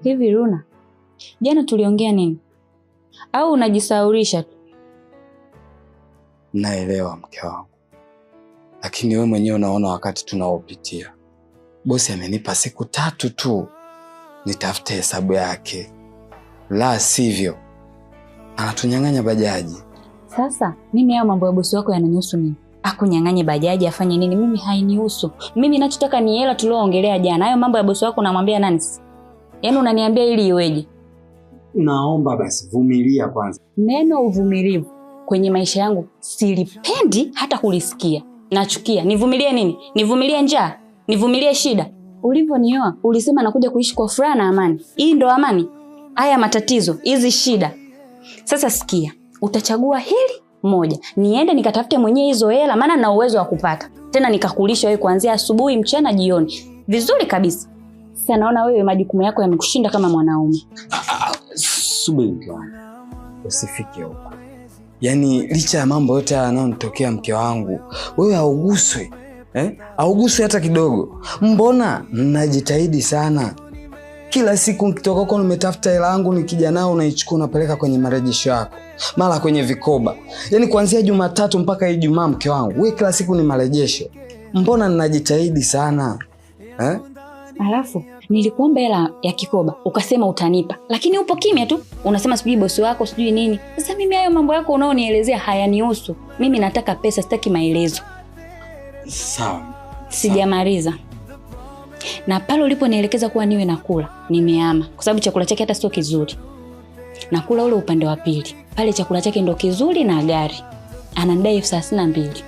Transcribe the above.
Hivi Runa, jana tuliongea nini? Au unajisaurisha tu? Naelewa mke wangu. Lakini wewe mwenyewe unaona wakati tunaopitia. Bosi amenipa siku 3 tu nitafute hesabu yake. La sivyo anatunyang'anya bajaji. Sasa mimi hao mambo ya bosi wako yananihusu nini? Akunyang'anye bajaji afanye nini? Mimi hainihusu. Mimi ninachotaka ni hela tulioongelea jana. Hayo mambo ya bosi wako unamwambia nani? Yaani unaniambia ili iweje? Naomba basi vumilia kwanza. Neno uvumilivu kwenye maisha yangu silipendi hata kulisikia. Nachukia. Nivumilie nini? Nivumilie njaa? Nivumilie shida? Ulivyonioa ulisema nakuja kuishi kwa furaha na amani. Hii ndo amani? Haya matatizo, hizi shida. Sasa sikia, utachagua hili moja. Niende nikatafute mwenyewe hizo hela maana na uwezo wa kupata. Tena nikakulisha wewe kuanzia asubuhi, mchana, jioni. Vizuri kabisa. Sasa naona wewe majukumu yako yamekushinda kama mwanaume. Subiri mke wangu. Usifike huko. Yaani licha ya mambo yote yanayotokea mke wangu, wewe hauguswi. Hauguswi hata kidogo. Mbona najitahidi sana. Kila siku nikitoka huko nimetafuta hela yangu, nikija nao unaichukua unapeleka kwenye marejesho yako. Mara kwenye vikoba. Yaani kuanzia Jumatatu mpaka Ijumaa mke wangu, wewe kila siku ni marejesho. Mbona ninajitahidi sana? Alafu nilikuomba hela ya kikoba, ukasema utanipa. Lakini upo kimya tu. Unasema sijui bosi wako, sijui nini. Sasa mimi hayo mambo yako unaonielezea hayanihusu. Mimi nataka pesa, sitaki maelezo. Sawa. Sijamaliza. Na pale uliponielekeza kuwa niwe nakula, nimeama. Kwa sababu chakula chake hata sio kizuri. Nakula ule upande wa pili. Pale chakula chake ndo kizuri na gari. Anadai 32,000.